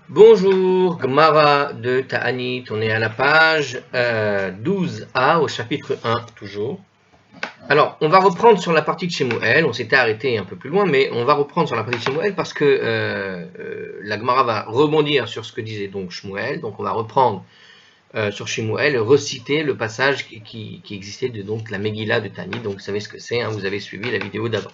Bonjour, Gmara de Ta'anit, on est à la page 12a au chapitre 1 toujours. Alors, on va reprendre sur la partie de Shemuel, on s'était arrêté un peu plus loin, mais on va reprendre sur la partie de Shemuel parce que la Gmara va rebondir sur ce que disait donc Shemuel, donc on va reprendre sur Shemuel, reciter le passage qui existait de donc la Megillah de Ta'anit, donc vous savez ce que c'est, hein, vous avez suivi la vidéo d'avant.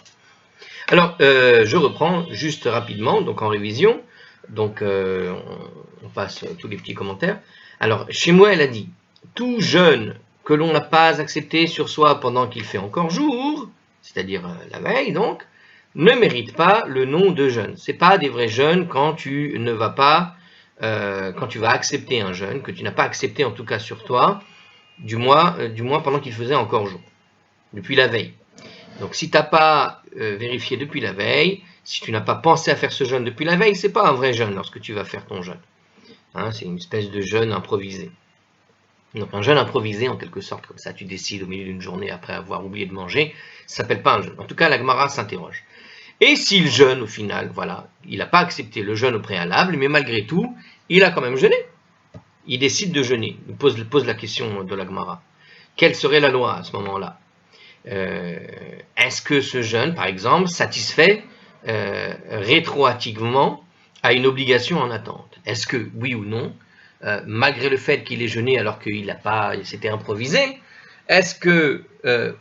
Alors, je reprends juste rapidement, donc en révision. Donc, on passe tous les petits commentaires. Alors, Shemuel a dit « Tout jeûne que l'on n'a pas accepté sur soi pendant qu'il fait encore jour, c'est-à-dire la veille donc, ne mérite pas le nom de jeûne. Ce n'est pas des vrais jeûnes quand tu ne vas pas, quand tu vas accepter un jeûne, que tu n'as pas accepté en tout cas sur toi, du moins pendant qu'il faisait encore jour, depuis la veille. Donc si tu n'as pas vérifié depuis la veille, si tu n'as pas pensé à faire ce jeûne depuis la veille, ce n'est pas un vrai jeûne lorsque tu vas faire ton jeûne. Hein, c'est une espèce de jeûne improvisé. Donc un jeûne improvisé en quelque sorte, comme ça tu décides au milieu d'une journée après avoir oublié de manger, ça ne s'appelle pas un jeûne. En tout cas, la Gemara s'interroge. Et s'il jeûne au final, voilà, il n'a pas accepté le jeûne au préalable, mais malgré tout, il a quand même jeûné. Il décide de jeûner. Il pose la question de la Gemara. Quelle serait la loi à ce moment-là? Est-ce que ce jeûne, par exemple, satisfait rétroactivement à une obligation en attente? Est-ce que, oui ou non, malgré le fait qu'il ait jeûné alors qu'il s'était improvisé, est-ce que,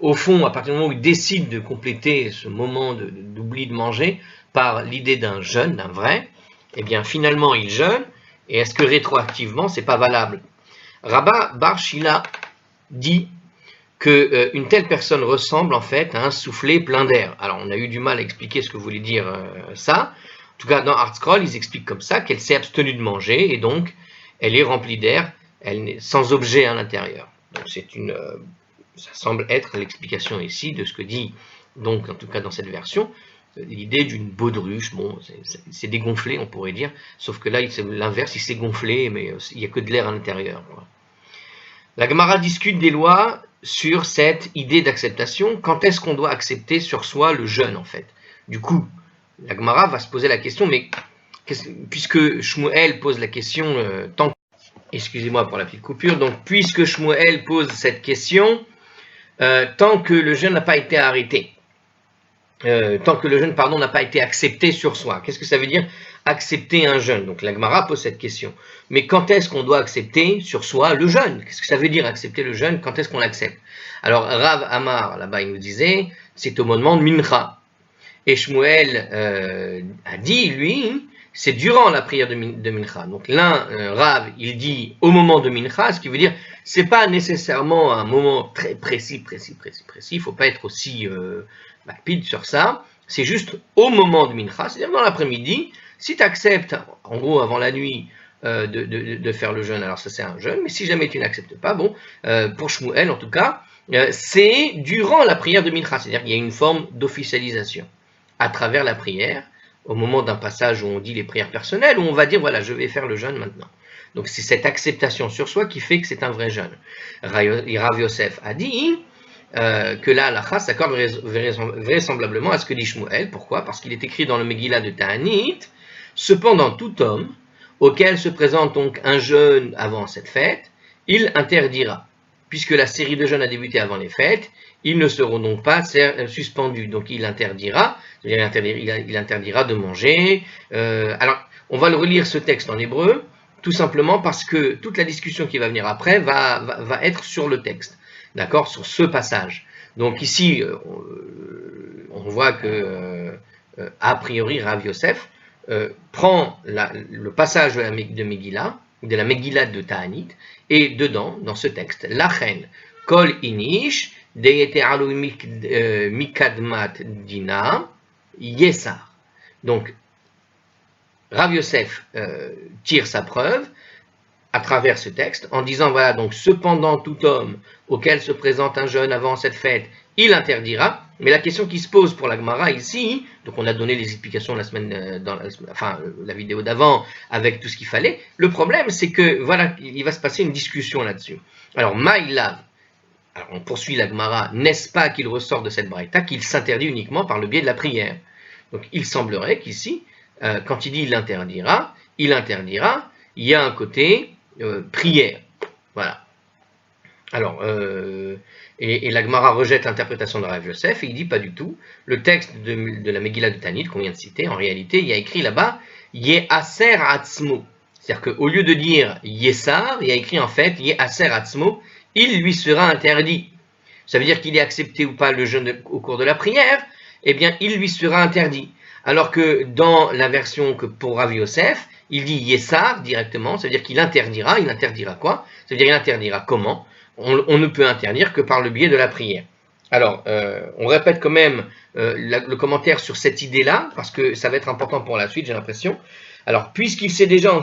au fond, à partir du moment où il décide de compléter ce moment d'oubli de manger par l'idée d'un jeûne, d'un vrai, eh bien finalement il jeûne, et est-ce que rétroactivement c'est pas valable? Rabba Bar Shila dit qu'une telle personne ressemble en fait à un soufflet plein d'air. Alors on a eu du mal à expliquer ce que voulait dire ça. En tout cas dans ArtScroll ils expliquent comme ça qu'elle s'est abstenue de manger et donc elle est remplie d'air, elle n'est sans objet à l'intérieur. Donc ça semble être l'explication ici de ce que dit donc en tout cas dans cette version l'idée d'une baudruche. Bon, c'est dégonflé on pourrait dire, sauf que là c'est l'inverse, il s'est gonflé mais il n'y a que de l'air à l'intérieur. La Gemara discute des lois sur cette idée d'acceptation. Quand est-ce qu'on doit accepter sur soi le jeûne en fait? Du coup, la Gemara va se poser la question, mais puisque Shmuel pose la question, excusez-moi pour la petite coupure, donc puisque Shmuel pose cette question, tant que le jeûne n'a pas été arrêté, tant que le jeûne, n'a pas été accepté sur soi. Qu'est-ce que ça veut dire accepter un jeûne? Donc la Gemara pose cette question. Mais quand est-ce qu'on doit accepter sur soi le jeûne? Qu'est-ce que ça veut dire accepter le jeûne? Quand est-ce qu'on l'accepte? Alors Rav Amar, là-bas, il nous disait, c'est au moment de Mincha. Et Shmuel a dit, lui, c'est durant la prière de Mincha. Donc Rav, il dit au moment de Mincha, ce qui veut dire, c'est pas nécessairement un moment très précis. Il faut pas être aussi rapide sur ça. C'est juste au moment de Mincha, c'est-à-dire dans l'après-midi. Si tu acceptes, en gros, avant la nuit, de faire le jeûne, alors ça c'est un jeûne, mais si jamais tu n'acceptes pas, bon, pour Shmuel en tout cas, c'est durant la prière de Mincha, c'est-à-dire qu'il y a une forme d'officialisation à travers la prière, au moment d'un passage où on dit les prières personnelles, où on va dire voilà, je vais faire le jeûne maintenant. Donc c'est cette acceptation sur soi qui fait que c'est un vrai jeûne. Rav Yosef a dit que la halakha s'accorde vraisemblablement à ce que dit Shmuel. Pourquoi? Parce qu'il est écrit dans le Megillah de Ta'anit, cependant tout homme auquel se présente donc un jeûne avant cette fête, il interdira. Puisque la série de jeûnes a débuté avant les fêtes, ils ne seront donc pas suspendus. Donc il interdira de manger. Alors, on va le relire ce texte en hébreu, tout simplement parce que toute la discussion qui va venir après va être sur le texte, d'accord, sur ce passage. Donc ici, on voit que, a priori, Rav Yosef prend le passage de Megillah, de la Megillah de Ta'anit, et dedans, dans ce texte, Lachen, Kol Inish, Deyete Alu Mikadmat Dina, Yesar. Donc, Rav Yosef tire sa preuve à travers ce texte en disant voilà, donc cependant tout homme auquel se présente un jeûne avant cette fête, il interdira. Mais la question qui se pose pour la Gemara ici, donc on a donné les explications la vidéo d'avant avec tout ce qu'il fallait. Le problème, c'est que voilà, il va se passer une discussion là-dessus. Alors, Maïlav, alors on poursuit la Gemara, n'est-ce pas qu'il ressort de cette braïta qu'il s'interdit uniquement par le biais de la prière? Donc il semblerait qu'ici, quand il dit il interdira, il interdira, il y a un côté prière. Voilà. Alors, et la Gemara rejette l'interprétation de Rav Yosef et il dit pas du tout. Le texte de la Megillah de Tanit qu'on vient de citer, en réalité, il y a écrit là-bas Ye'aser Atzmo. C'est-à-dire qu'au lieu de dire Yessar, il y a écrit en fait Ye'aser Atzmo, il lui sera interdit. Ça veut dire qu'il est accepté ou pas le jeûne au cours de la prière, eh bien, il lui sera interdit. Alors que dans la version que pour Rav Yosef, il dit Yessar directement, ça veut dire qu'il interdira. Il interdira quoi? Ça veut dire qu'il interdira comment? On ne peut interdire que par le biais de la prière. Alors, on répète quand même le commentaire sur cette idée-là, parce que ça va être important pour la suite, j'ai l'impression. Alors, puisqu'il s'est déjà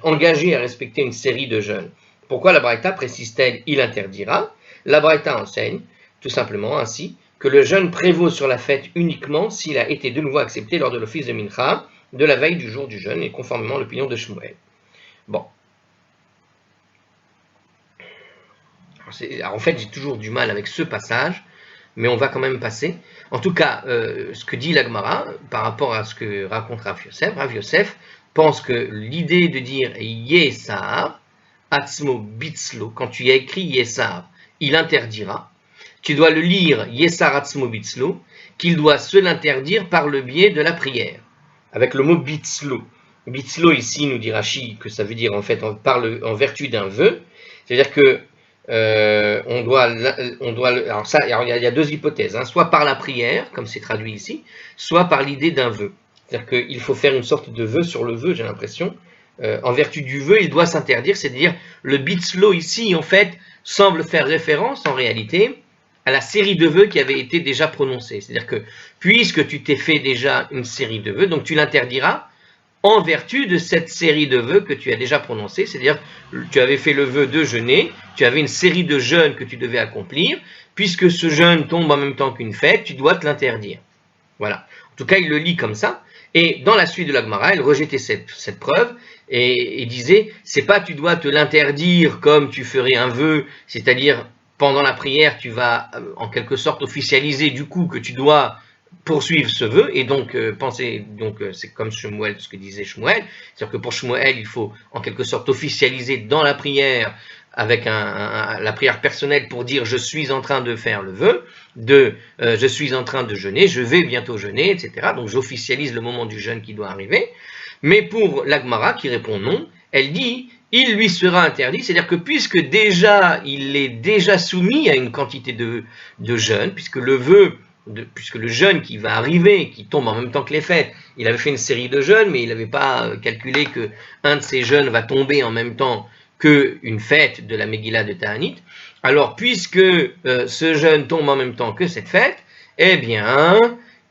engagé à respecter une série de jeûnes, pourquoi la Braïta précise-t-elle « il interdira » La Braïta enseigne, tout simplement ainsi, que le jeûne prévaut sur la fête uniquement s'il a été de nouveau accepté lors de l'office de Mincha, de la veille du jour du jeûne, et conformément à l'opinion de Shmuel. Bon. Alors, en fait, j'ai toujours du mal avec ce passage, mais on va quand même passer. En tout cas, ce que dit la Gemara, par rapport à ce que raconte Rav Yosef pense que l'idée de dire « Yesar », Atzmo Bitzlo, quand tu as écrit Yesar, il interdira, tu dois le lire Yesar Atzmo Bitzlo, qu'il doit se l'interdire par le biais de la prière, avec le mot Bitzlo. Bitzlo, ici, nous dit Rashi, que ça veut dire en fait en vertu d'un vœu, c'est-à-dire que alors ça, il y a deux hypothèses, hein, soit par la prière, comme c'est traduit ici, soit par l'idée d'un vœu. C'est-à-dire qu'il faut faire une sorte de vœu sur le vœu, j'ai l'impression. En vertu du vœu, il doit s'interdire, c'est-à-dire le bitzlo ici, en fait, semble faire référence, en réalité, à la série de vœux qui avait été déjà prononcée. C'est-à-dire que, puisque tu t'es fait déjà une série de vœux, donc tu l'interdiras en vertu de cette série de vœux que tu as déjà prononcée, c'est-à-dire tu avais fait le vœu de jeûner, tu avais une série de jeûnes que tu devais accomplir, puisque ce jeûne tombe en même temps qu'une fête, tu dois te l'interdire. Voilà. En tout cas, il le lit comme ça, et dans la suite de la Gemara, il rejetait cette preuve, et disait, c'est pas tu dois te l'interdire comme tu ferais un vœu, c'est-à-dire pendant la prière, tu vas en quelque sorte officialiser du coup que tu dois poursuivre ce vœu, et donc c'est comme Shmuel, ce que disait Shmuel, c'est-à-dire que pour Shmuel, il faut en quelque sorte officialiser dans la prière, avec la prière personnelle pour dire je suis en train de faire le vœu, je suis en train de jeûner, je vais bientôt jeûner, etc. Donc j'officialise le moment du jeûne qui doit arriver. Mais pour la Gemara qui répond non, elle dit il lui sera interdit, c'est-à-dire que puisque déjà il est déjà soumis à une quantité de jeûne, puisque le jeûne qui va arriver, qui tombe en même temps que les fêtes, il avait fait une série de jeûnes, mais il n'avait pas calculé qu'un de ces jeûnes va tomber en même temps qu'une fête de la Megillah de Ta'anit. Alors, puisque ce jeûne tombe en même temps que cette fête, eh bien,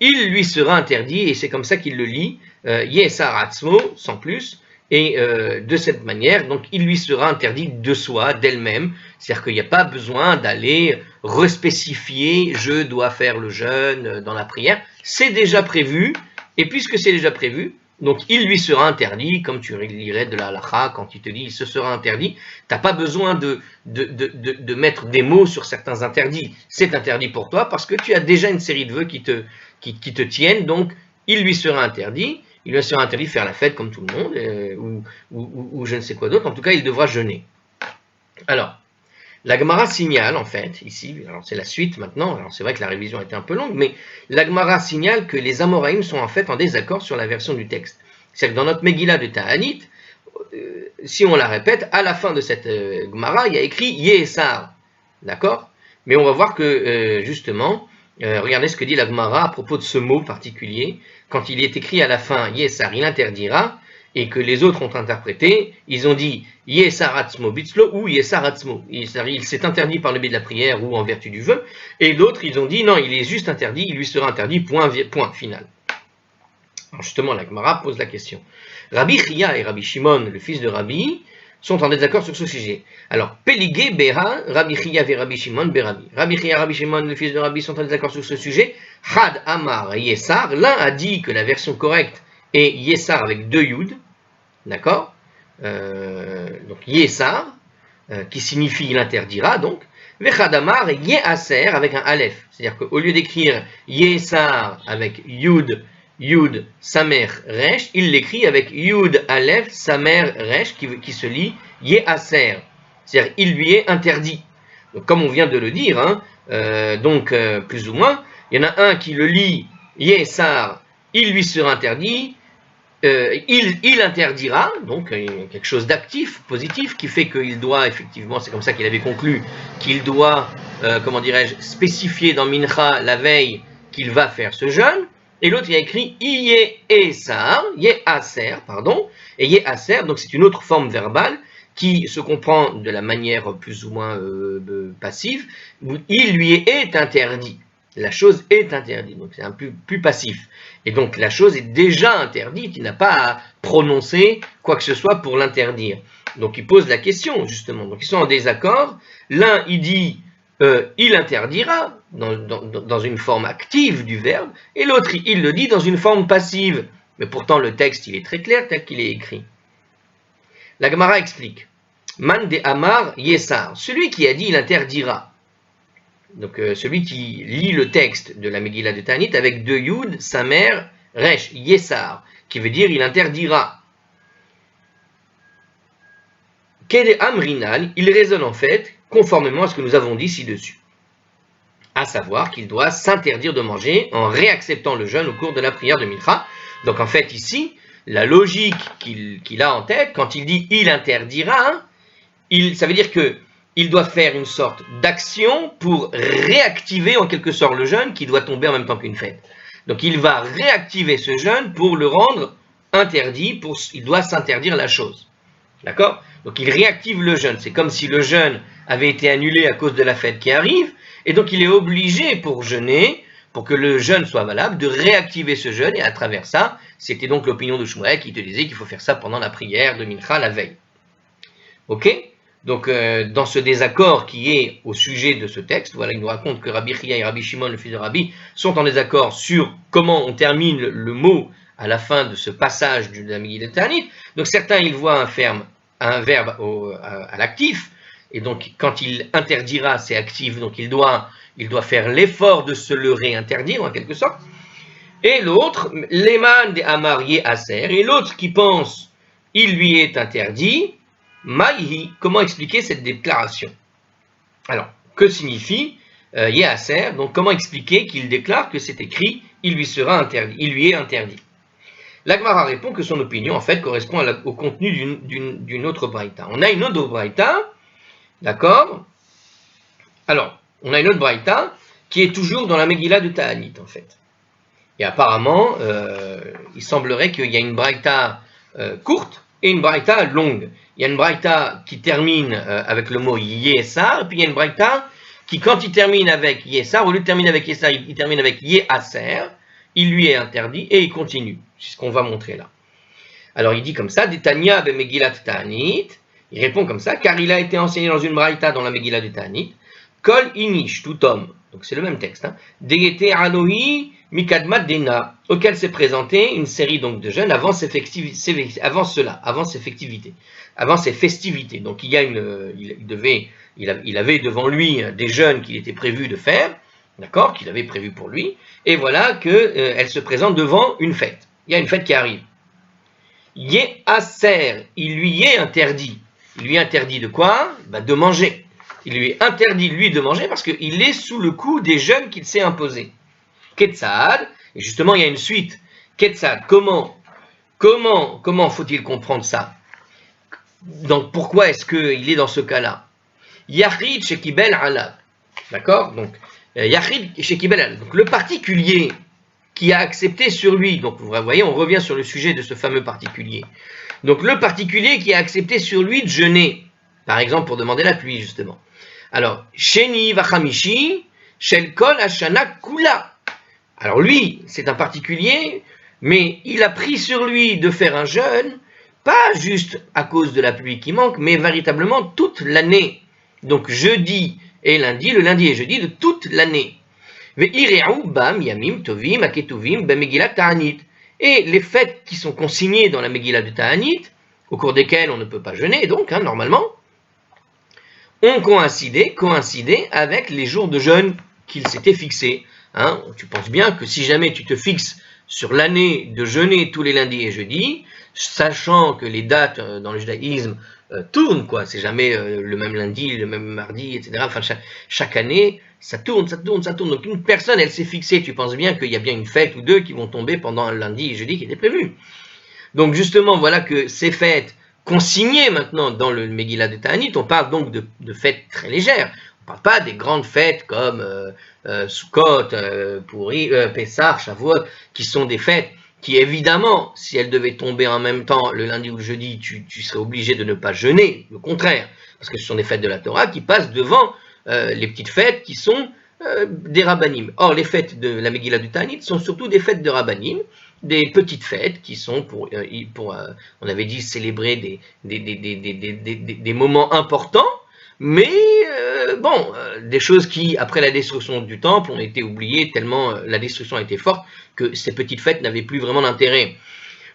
il lui sera interdit, et c'est comme ça qu'il le lit, Yesar Atzmo, sans plus, et de cette manière, donc il lui sera interdit de soi, d'elle-même, c'est-à-dire qu'il n'y a pas besoin d'aller respécifier « je dois faire le jeûne dans la prière », c'est déjà prévu, et puisque c'est déjà prévu, donc il lui sera interdit, comme tu lirais de la halakha, quand il te dit « il se sera interdit », tu n'as pas besoin de mettre des mots sur certains interdits, c'est interdit pour toi, parce que tu as déjà une série de vœux qui te tiennent, donc il lui sera interdit, il lui sera interdit de faire la fête comme tout le monde, ou je ne sais quoi d'autre, en tout cas il devra jeûner. Alors, la Gemara signale en fait, ici, alors c'est la suite maintenant, alors c'est vrai que la révision a été un peu longue, mais la Gemara signale que les Amoraïm sont en fait en désaccord sur la version du texte. C'est-à-dire que dans notre Megillah de Ta'anit, si on la répète, à la fin de cette Gemara, il y a écrit Yesar, d'accord? Mais on va voir que justement, regardez ce que dit la Gemara à propos de ce mot particulier. Quand il est écrit à la fin Yesar, il interdira, et que les autres ont interprété, ils ont dit Yesar Atzmo Bitzlo ou Yesar Atzmo. Il s'est interdit par le biais de la prière ou en vertu du vœu, et d'autres ils ont dit non, il est juste interdit, il lui sera interdit, point final. Alors justement, la Gemara pose la question. Rabbi Chia et Rabbi Shimon, le fils de Rabbi, sont en désaccord sur ce sujet. Alors, Peligé Bera, Rabbi Chia et Rabbi Shimon Berabi. Rabbi Chia et Rabbi Shimon, le fils de Rabbi, sont en désaccord sur ce sujet. Had Amar Yesar, l'un a dit que la version correcte est Yesar avec deux Yud, d'accord, donc Yesar, qui signifie il interdira, donc, Vechad Amar Yeaser avec un Aleph, c'est-à-dire qu'au lieu d'écrire Yesar avec Yud Yud Samer Resh, il l'écrit avec Yud Aleph Samer Resh qui se lit Yehaser, c'est-à-dire il lui est interdit. Donc, comme on vient de le dire, hein, plus ou moins, il y en a un qui le lit Yesar, il lui sera interdit, il interdira, donc quelque chose d'actif, positif, qui fait qu'il doit, effectivement, c'est comme ça qu'il avait conclu, qu'il doit, comment dirais-je, spécifier dans Mincha la veille qu'il va faire ce jeûne, et l'autre il a écrit Yehaser, pardon, et Yehaser, donc c'est une autre forme verbale qui se comprend de la manière plus ou moins passive, où il lui est interdit. La chose est interdite, donc c'est un plus passif. Et donc la chose est déjà interdite, il n'a pas à prononcer quoi que ce soit pour l'interdire. Donc il pose la question, justement. Donc ils sont en désaccord. L'un, il dit, il interdira, dans une forme active du verbe, et l'autre, il le dit dans une forme passive. Mais pourtant le texte, il est très clair tel qu'il est écrit. La Gemara explique. Man de Amar Yesar, celui qui a dit il interdira. Donc celui qui lit le texte de la Megillah de Ta'anit avec deux Yud, Samer, Resh, Yesar, qui veut dire il interdira. Kede Amrinal, il raisonne en fait conformément à ce que nous avons dit ci-dessus. À savoir qu'il doit s'interdire de manger en réacceptant le jeûne au cours de la prière de Mincha. Donc en fait ici, la logique qu'il a en tête, quand il dit il interdira, ça veut dire que il doit faire une sorte d'action pour réactiver en quelque sorte le jeûne qui doit tomber en même temps qu'une fête. Donc il va réactiver ce jeûne pour le rendre interdit, il doit s'interdire la chose. D'accord? Donc il réactive le jeûne. C'est comme si le jeûne avait été annulé à cause de la fête qui arrive, et donc il est obligé pour jeûner, pour que le jeûne soit valable, de réactiver ce jeûne, et à travers ça, c'était donc l'opinion de Shmuel qui te disait qu'il faut faire ça pendant la prière de Mincha la veille. Ok? Donc, dans ce désaccord qui est au sujet de ce texte, voilà, il nous raconte que Rabbi Chia et Rabbi Shimon, le fils de Rabbi, sont en désaccord sur comment on termine le mot à la fin de ce passage de la Megillah de Ta'anit. Donc, certains, ils voient un verbe à l'actif, et donc, quand il interdira, c'est actif, donc il doit faire l'effort de se le réinterdire, en quelque sorte. Et l'autre, Leman de Amar Yehaser, et l'autre qui pense, il lui est interdit. Maïhi, comment expliquer cette déclaration? Alors, que signifie Yehaser? Donc, comment expliquer qu'il déclare que c'est écrit, il lui sera interdit, il lui est interdit? La Gemara répond que son opinion, en fait, correspond au contenu d'une autre braïta. On a une autre braïta, d'accord? Alors, on a une autre braïta qui est toujours dans la Megillah de Ta'anit, en fait. Et apparemment, il semblerait qu'il y a une braïta courte et une braïta longue. Il y a une braïta qui termine avec le mot Yesar, et puis il y a une braïta qui, quand il termine avec Yesar, au lieu de terminer avec Yesar, il termine avec Yehaser, il lui est interdit, et il continue. C'est ce qu'on va montrer là. Alors il dit comme ça, Detania be Megillat Ta'anit, il répond comme ça, car il a été enseigné dans une braïta dans la Megillah de Ta'anit, Kol inish, tout homme, donc c'est le même texte, hein, Degete Alohi Mikadmat Dena, auquel s'est présenté une série donc de jeûnes avant ses festivités. Donc il y a il avait devant lui des jeûnes qu'il était prévu de faire, d'accord, qu'il avait prévu pour lui, et voilà qu'elle se présente devant une fête. Il y a une fête qui arrive. Yehaser, il lui est interdit. Il lui est interdit de quoi? De manger. Il lui est interdit, lui, de manger parce qu'il est sous le coup des jeûnes qu'il s'est imposés. Ketzad, et justement il y a une suite. Ketzad, comment faut-il comprendre ça? Donc pourquoi est-ce qu'il est dans ce cas-là? Yachid shekibel alav, d'accord? Donc Yachid shekibel alav, donc le particulier qui a accepté sur lui, donc vous voyez, on revient sur le sujet de ce fameux particulier. Donc le particulier qui a accepté sur lui de jeûner, par exemple pour demander la pluie justement. Alors, Sheni vachamishi shel kol hashana kula. Alors lui, c'est un particulier, mais il a pris sur lui de faire un jeûne, pas juste à cause de la pluie qui manque, mais véritablement toute l'année. Donc jeudi et lundi, le lundi et jeudi de toute l'année. Et les fêtes qui sont consignées dans la Megillah de Ta'anit, au cours desquelles on ne peut pas jeûner, donc, normalement, ont coïncidé avec les jours de jeûne qu'il s'était fixés. Tu penses bien que si jamais tu te fixes sur l'année de jeûner tous les lundis et jeudis, sachant que les dates dans le judaïsme tournent, quoi. C'est jamais le même lundi, le même mardi, etc. Enfin, chaque année, ça tourne. Donc une personne, elle s'est fixée, tu penses bien qu'il y a bien une fête ou deux qui vont tomber pendant un lundi et jeudi qui était prévu. Donc justement, voilà que ces fêtes consignées maintenant dans le Megillah de Ta'anit, on parle donc de fêtes très légères. On ne parle pas des grandes fêtes comme Sukkot, Pessah, Shavuot, qui sont des fêtes qui, évidemment, si elles devaient tomber en même temps le lundi ou le jeudi, tu serais obligé de ne pas jeûner, le contraire, parce que ce sont des fêtes de la Torah qui passent devant les petites fêtes qui sont des rabbanim. Or, les fêtes de la Megillah du Ta'anit sont surtout des fêtes de rabbanim, des petites fêtes qui sont pour on avait dit, célébrer des moments importants, mais des choses qui, après la destruction du temple, ont été oubliées tellement la destruction a été forte que ces petites fêtes n'avaient plus vraiment d'intérêt.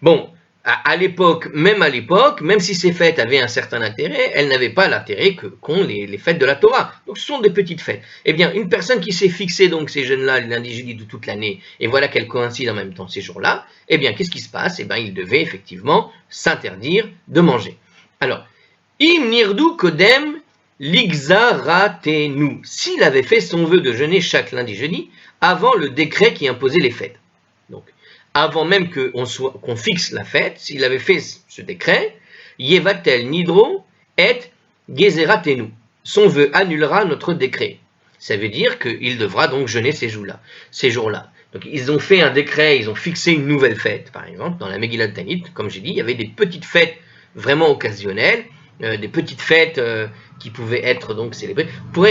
Bon, à l'époque, même si ces fêtes avaient un certain intérêt, elles n'avaient pas l'intérêt qu'ont les fêtes de la Torah. Donc ce sont des petites fêtes. Eh bien, une personne qui s'est fixée donc ces jeunes-là, les lundis, jeudis de toute l'année, et voilà qu'elles coïncident en même temps ces jours-là, eh bien, qu'est-ce qui se passe? Eh bien, il devait effectivement s'interdire de manger. Alors, im nirdu kodem ligzaratenu, s'il avait fait son vœu de jeûner chaque lundi, jeudi, avant le décret qui imposait les fêtes. Donc, avant même qu'on fixe la fête, s'il avait fait ce décret, Yevatel Nidro et Gezeratenu. Son vœu annulera notre décret. Ça veut dire qu'il devra donc jeûner ces jours-là. Donc ils ont fait un décret, ils ont fixé une nouvelle fête, par exemple, dans la Megillah de Ta'anit, comme j'ai dit, il y avait des petites fêtes vraiment occasionnelles, des petites fêtes qui pouvaient être donc célébrées.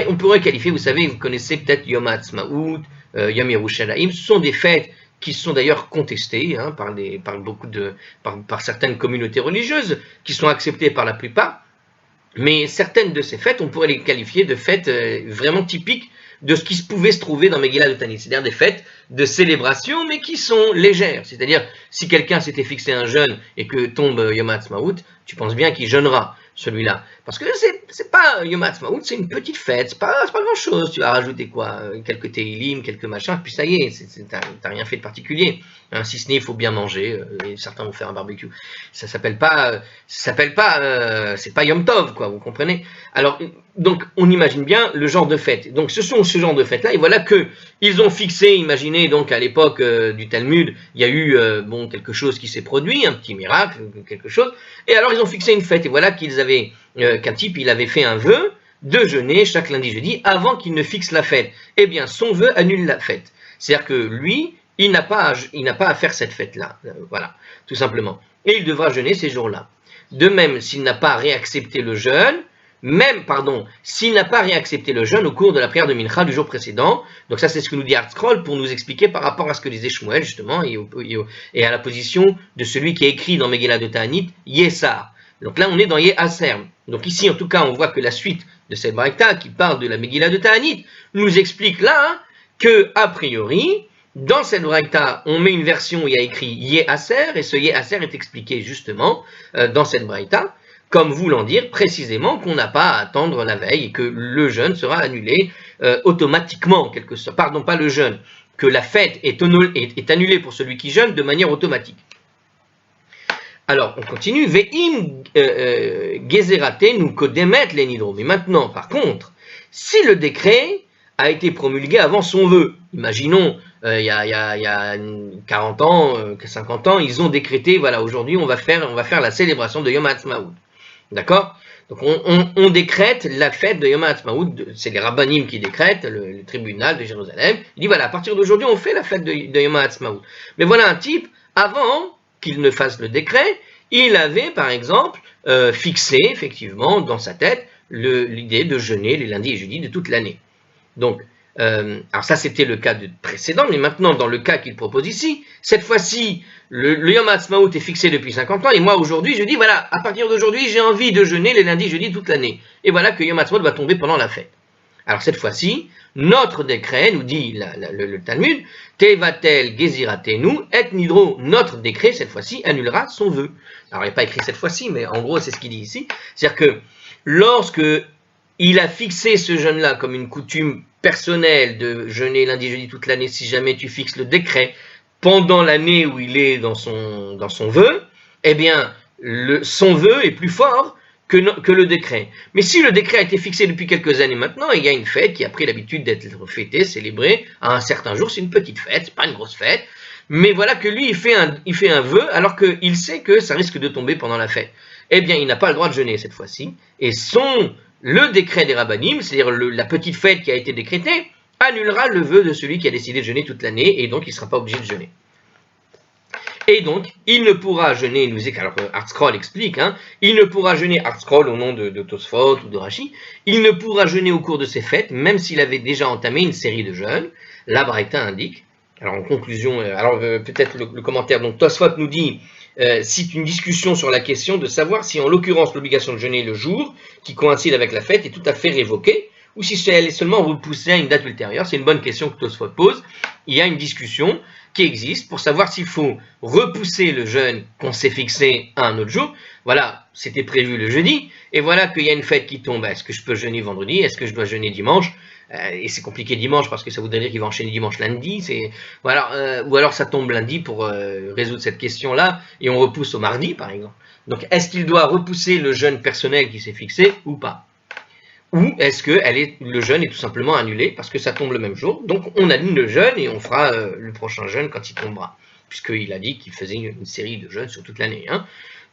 On pourrait qualifier, vous savez, vous connaissez peut-être Yom HaAtzmaut, Yom Yerushalayim, ce sont des fêtes qui sont d'ailleurs contestées par certaines communautés religieuses, qui sont acceptées par la plupart, mais certaines de ces fêtes, on pourrait les qualifier de fêtes vraiment typiques de ce qui pouvait se trouver dans Megillah de Ta'anit, c'est-à-dire des fêtes de célébration, mais qui sont légères. C'est-à-dire, si quelqu'un s'était fixé un jeûne et que tombe Yom HaAtzmaut, tu penses bien qu'il jeûnera celui-là. Parce que c'est pas Yom HaAtzmaut, c'est une petite fête, c'est pas grand-chose. Tu vas rajouter quoi? Quelques téhilim, quelques machins, puis ça y est, t'as rien fait de particulier. Hein, si ce n'est, il faut bien manger, et certains vont faire un barbecue. C'est pas Yom Tov, quoi, vous comprenez? Alors, donc, on imagine bien le genre de fête. Donc, ce sont ce genre de fêtes-là, et voilà que ils ont fixé, imaginez, donc, à l'époque du Talmud, il y a eu, quelque chose qui s'est produit, un petit miracle, quelque chose, et alors ils ont fixé une fête, et voilà qu'un type, il avait fait un vœu de jeûner chaque lundi, jeudi, avant qu'il ne fixe la fête. Eh bien, son vœu annule la fête. C'est-à-dire que lui, il n'a pas à faire cette fête-là, voilà, tout simplement. Et il devra jeûner ces jours-là. De même, s'il n'a pas réaccepté le jeûne, s'il n'a pas réaccepté le jeûne au cours de la prière de Mincha du jour précédent, donc ça c'est ce que nous dit ArtScroll pour nous expliquer par rapport à ce que disait Shmuel justement et à la position de celui qui est écrit dans Megillah de Ta'anit, Yessar. Donc là on est dans Yehaser. Donc ici en tout cas on voit que la suite de cette braïta qui parle de la Megillah de Ta'anit nous explique là que a priori dans cette braïta on met une version où il y a écrit Yehaser et ce Yehaser est expliqué justement dans cette braïta, comme voulant dire précisément qu'on n'a pas à attendre la veille et que le jeûne sera annulé automatiquement, en quelque sorte. Pardon, pas le jeûne, que la fête est annulée pour celui qui jeûne de manière automatique. Alors, on continue. Ve'im gezerate nu kodemet lenidro. Mais maintenant, par contre, si le décret a été promulgué avant son vœu, imaginons, il y a 40 ans, 50 ans, ils ont décrété, voilà, aujourd'hui on va faire la célébration de Yom HaAtzmaut. D'accord? Donc on décrète la fête de Yom HaAtzmaut, c'est les rabbanim qui décrètent, le tribunal de Jérusalem. Il dit voilà, à partir d'aujourd'hui on fait la fête de Yom HaAtzmaut. Mais voilà un type, avant qu'il ne fasse le décret, il avait par exemple fixé effectivement dans sa tête l'idée de jeûner les lundis et jeudis de toute l'année. Donc, alors ça c'était le cas précédent, mais maintenant dans le cas qu'il propose ici, cette fois-ci le Yom HaAtzmaut est fixé depuis 50 ans et moi aujourd'hui je dis voilà, à partir d'aujourd'hui j'ai envie de jeûner les lundis, jeudis toute l'année. Et voilà que Yom HaAtzmaut va tomber pendant la fête. Alors cette fois-ci, notre décret, nous dit le Talmud, Tevatel Geziratenu et Nidro, notre décret cette fois-ci annulera son vœu. Alors il n'est pas écrit cette fois-ci, mais en gros c'est ce qu'il dit ici, c'est-à-dire que lorsque il a fixé ce jeûne-là comme une coutume personnelle de jeûner lundi, jeudi toute l'année si jamais tu fixes le décret pendant l'année où il est dans son vœu, eh bien, son vœu est plus fort que le décret. Mais si le décret a été fixé depuis quelques années maintenant, il y a une fête qui a pris l'habitude d'être fêtée, célébrée à un certain jour, c'est une petite fête, c'est pas une grosse fête, mais voilà que lui, il fait un vœu alors qu'il sait que ça risque de tomber pendant la fête. Eh bien, il n'a pas le droit de jeûner cette fois-ci, et le décret des rabbinim, c'est-à-dire la petite fête qui a été décrétée, annulera le vœu de celui qui a décidé de jeûner toute l'année, et donc il ne sera pas obligé de jeûner. Et donc, il ne pourra jeûner, alors ArtScroll explique, il ne pourra jeûner, ArtScroll au nom de Tosfot ou de Rashi, il ne pourra jeûner au cours de ces fêtes, même s'il avait déjà entamé une série de jeûnes. La Braïta indique, alors en conclusion, peut-être le commentaire, donc Tosfot nous dit, cite une discussion sur la question de savoir si en l'occurrence l'obligation de jeûner le jour, qui coïncide avec la fête, est tout à fait révoquée, ou si elle est seulement repoussée à une date ultérieure. C'est une bonne question que Tosfot pose. Il y a une discussion qui existe pour savoir s'il faut repousser le jeûne qu'on s'est fixé à un autre jour. Voilà, c'était prévu le jeudi, et voilà qu'il y a une fête qui tombe. Est-ce que je peux jeûner vendredi? Est-ce que je dois jeûner dimanche? Et c'est compliqué dimanche parce que ça voudrait dire qu'il va enchaîner dimanche lundi. Ou alors ça tombe lundi pour résoudre cette question-là, et on repousse au mardi, par exemple. Donc, est-ce qu'il doit repousser le jeûne personnel qui s'est fixé ou pas? Ou est-ce que le jeûne est tout simplement annulé parce que ça tombe le même jour? Donc on annule le jeûne et on fera le prochain jeûne quand il tombera, puisqu'il a dit qu'il faisait une série de jeûnes sur toute l'année.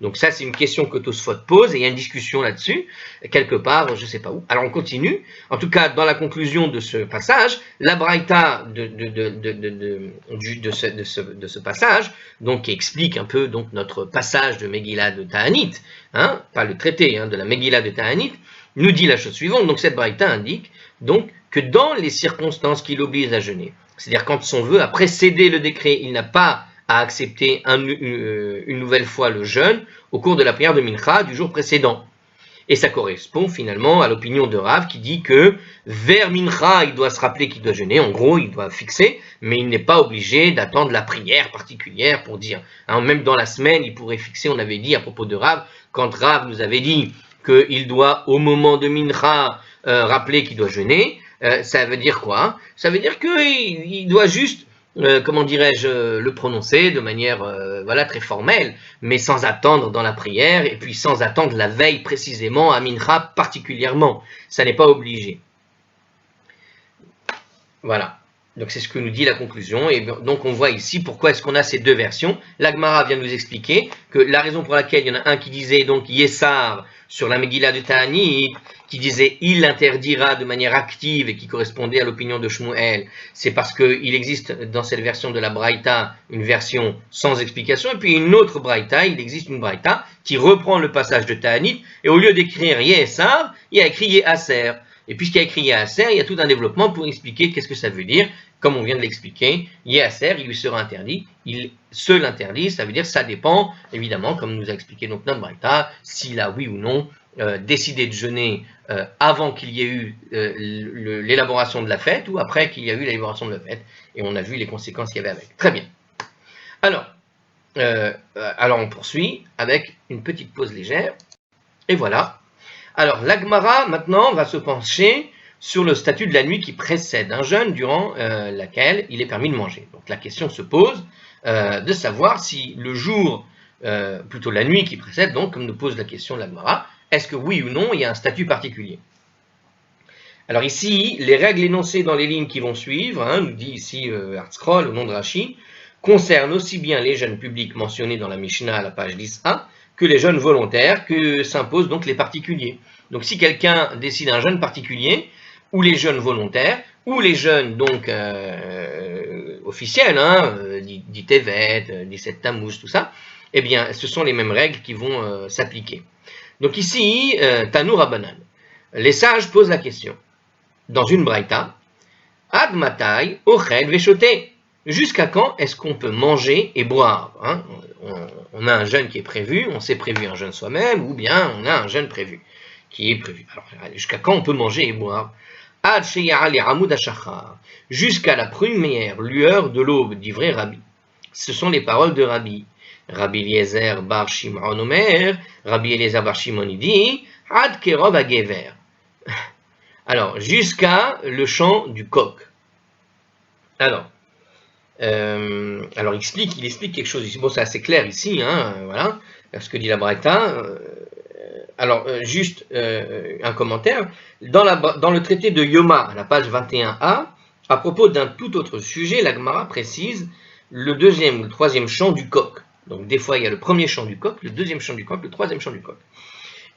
Donc ça, c'est une question que Tosfot pose, et il y a une discussion là-dessus, quelque part, je ne sais pas où. Alors on continue. En tout cas, dans la conclusion de ce passage, la braïta de ce passage, donc qui explique un peu donc notre passage de Megillah de Ta'anit, pas le traité de la Megillah de Ta'anit, nous dit la chose suivante. Donc cette braïta indique donc que dans les circonstances qui l'obligent à jeûner, c'est-à-dire quand son vœu a précédé le décret, il n'a pas à accepter une nouvelle fois le jeûne au cours de la prière de Mincha du jour précédent. Et ça correspond finalement à l'opinion de Rav qui dit que vers Mincha, il doit se rappeler qu'il doit jeûner, en gros, il doit fixer, mais il n'est pas obligé d'attendre la prière particulière pour dire. Même dans la semaine, il pourrait fixer, on avait dit à propos de Rav, quand Rav nous avait dit qu'il doit, au moment de Mincha, rappeler qu'il doit jeûner, ça veut dire quoi? Ça veut dire qu'il doit juste, le prononcer de manière très formelle, mais sans attendre dans la prière, et puis sans attendre la veille précisément, à Mincha particulièrement. Ça n'est pas obligé. Voilà. Donc c'est ce que nous dit la conclusion, et donc on voit ici pourquoi est-ce qu'on a ces deux versions. La Gemara vient nous expliquer que la raison pour laquelle il y en a un qui disait donc Yessar sur la Megillah de Ta'anit, qui disait il interdira de manière active et qui correspondait à l'opinion de Shmuel, c'est parce qu'il existe dans cette version de la Braïta une version sans explication, et puis une autre Braïta, il existe une Braïta qui reprend le passage de Ta'anit, et au lieu d'écrire Yessar, il a écrit Yasser. Et puisqu'il y a écrit Yasser, il y a tout un développement pour expliquer qu'est-ce que ça veut dire. Comme on vient de l'expliquer, Yasser, il lui sera interdit. Il se l'interdit, ça veut dire ça dépend, évidemment, comme nous a expliqué donc notre Braïta, s'il a oui ou non décidé de jeûner avant qu'il y ait eu l'élaboration de la fête ou après qu'il y a eu l'élaboration de la fête. Et on a vu les conséquences qu'il y avait avec. Très bien. Alors on poursuit avec une petite pause légère. Et voilà. Alors, la Gemara, maintenant, va se pencher sur le statut de la nuit qui précède un jeûne durant laquelle il est permis de manger. Donc, la question se pose de savoir si le jour, plutôt la nuit qui précède, donc, comme nous pose la question de la Gemara, est-ce que oui ou non, il y a un statut particulier? Alors ici, les règles énoncées dans les lignes qui vont suivre, nous dit ici ArtScroll au nom de Rashi, concernent aussi bien les jeûnes publics mentionnés dans la Mishnah à la page 10a, que les jeûnes volontaires, que s'imposent donc les particuliers. Donc si quelqu'un décide un jeûne particulier, ou les jeûnes volontaires, ou les jeûnes donc officiels, dit Tevet, 17 Tammuz, tout ça, eh bien ce sont les mêmes règles qui vont s'appliquer. Donc ici, Tanu Rabbanan, les sages posent la question, dans une braïta, Ad matai ochel veshoté. Jusqu'à quand est-ce qu'on peut manger et boire? On a un jeûne qui est prévu, on s'est prévu un jeûne soi-même, ou bien on a un jeûne prévu, qui est prévu. Alors, jusqu'à quand on peut manger et boire? Jusqu'à la première lueur de l'aube, dit vrai Rabbi. Ce sont les paroles de Rabbi. Rabbi Eliezer bar Shimon Omer, Rabbi Eliezer bar Shimon dit, Ad kerov hagever. Alors, jusqu'à le chant du coq. Alors, Alors il explique quelque chose ici. Bon, c'est assez clair ici, hein, voilà, ce que dit la Braïta. Alors, juste un commentaire. Dans le traité de Yoma, à la page 21a, à propos d'un tout autre sujet, la Gemara précise le deuxième ou le troisième chant du coq. Donc, des fois, il y a le premier chant du coq, le deuxième chant du coq, le troisième chant du coq.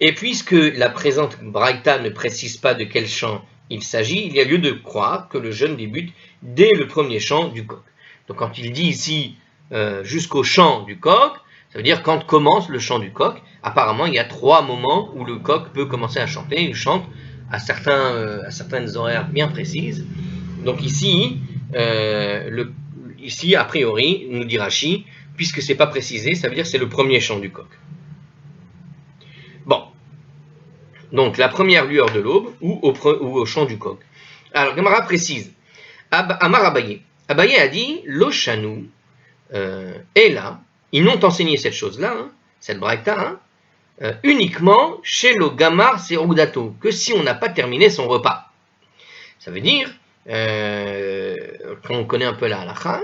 Et puisque la présente Braïta ne précise pas de quel chant il s'agit, il y a lieu de croire que le jeûne débute dès le premier chant du coq. Donc, quand il dit ici jusqu'au chant du coq, ça veut dire quand commence le chant du coq. Apparemment, il y a 3 moments où le coq peut commencer à chanter. Il chante à certaines horaires bien précises. Donc ici, a priori, nous dit Rashi, puisque c'est pas précisé, ça veut dire que c'est le premier chant du coq. Bon, donc la première lueur de l'aube ou au chant du coq. Alors, Gemara précise, Amar Abaye. Abaye a dit, Loshanu est là. Ils n'ont enseigné cette chose-là, hein, cette braïta, hein, uniquement chez le gamar serudato, que si on n'a pas terminé son repas. Ça veut dire, qu'on connaît un peu la halakha,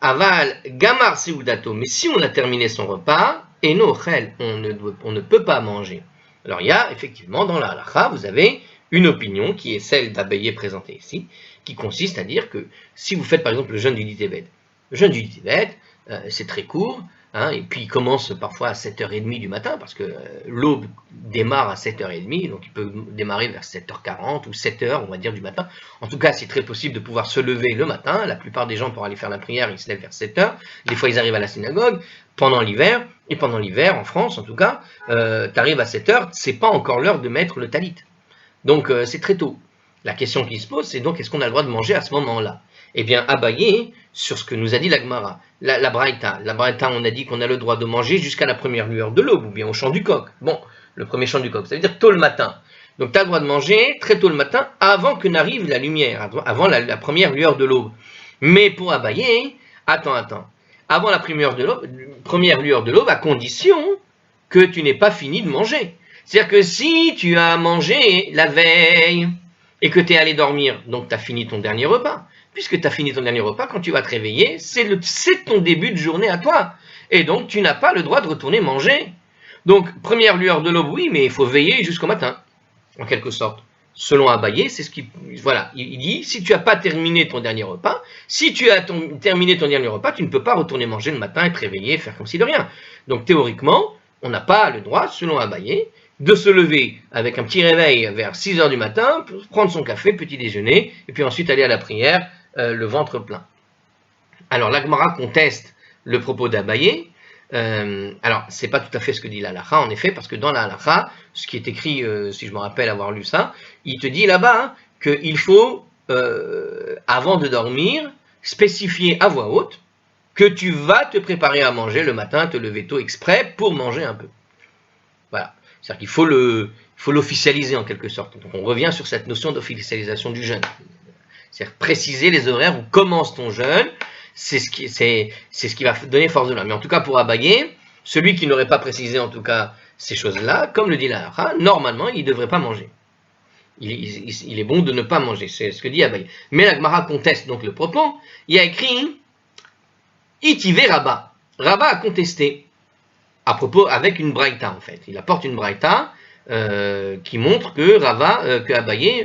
aval gamar serudato, mais si on a terminé son repas, et no chel, on ne peut pas manger. Alors il y a effectivement dans la halakha, vous avez une opinion qui est celle d'Abaye présentée ici, qui consiste à dire que si vous faites par exemple le jeûne du Ditébet, c'est très court, hein, et puis il commence parfois à 7h30 du matin, parce que l'aube démarre à 7h30, donc il peut démarrer vers 7h40 ou 7h, on va dire, du matin. En tout cas, c'est très possible de pouvoir se lever le matin. La plupart des gens, pour aller faire la prière, ils se lèvent vers 7h. Des fois, ils arrivent à la synagogue pendant l'hiver, et pendant l'hiver, en France en tout cas, tu arrives à 7h, c'est pas encore l'heure de mettre le talit. Donc, c'est très tôt. La question qui se pose, c'est donc, est-ce qu'on a le droit de manger à ce moment-là? Eh bien, Abaye, sur ce que nous a dit la Gemara, la Braïta, on a dit qu'on a le droit de manger jusqu'à la première lueur de l'aube, ou bien au chant du coq. Bon, le premier chant du coq, ça veut dire tôt le matin. Donc, tu as le droit de manger très tôt le matin, avant que n'arrive la lumière, avant la première lueur de l'aube. Mais pour Abaye, attends, avant la première lueur de l'aube, à condition que tu n'aies pas fini de manger. C'est-à-dire que si tu as mangé la veille, et que tu es allé dormir, donc tu as fini ton dernier repas. Puisque tu as fini ton dernier repas, quand tu vas te réveiller, c'est ton début de journée à toi. Et donc, tu n'as pas le droit de retourner manger. Donc, première lueur de l'aube, oui, mais il faut veiller jusqu'au matin, en quelque sorte. Selon Abaye, c'est ce qu'il... Voilà, il dit, si tu n'as pas terminé ton dernier repas, si tu as terminé ton dernier repas, tu ne peux pas retourner manger le matin et te réveiller, faire comme si de rien. Donc, théoriquement, on n'a pas le droit, selon Abaye, de se lever avec un petit réveil vers 6h du matin, pour prendre son café, petit déjeuner, et puis ensuite aller à la prière, le ventre plein. Alors, la Gemara conteste le propos d'Abaye. Alors, c'est pas tout à fait ce que dit la halakha, en effet, parce que dans la halakha, ce qui est écrit, si je me rappelle avoir lu ça, il te dit là-bas hein, qu'il faut, avant de dormir, spécifier à voix haute que tu vas te préparer à manger le matin, te lever tôt exprès pour manger un peu. Voilà. C'est-à-dire qu'il faut l'officialiser en quelque sorte. Donc on revient sur cette notion d'officialisation du jeûne. C'est-à-dire préciser les horaires où commence ton jeûne, c'est ce qui va donner force de l'âme. Mais en tout cas pour Abaye, celui qui n'aurait pas précisé en tout cas ces choses-là, comme le dit la halakha, normalement il ne devrait pas manger. Il est bon de ne pas manger, c'est ce que dit Abaye. Mais la Gemara conteste donc le propos. Il y a écrit Itivé Rabba. Rabba a contesté. À propos, avec une braïta en fait. Il apporte une braïta qui montre que Abaye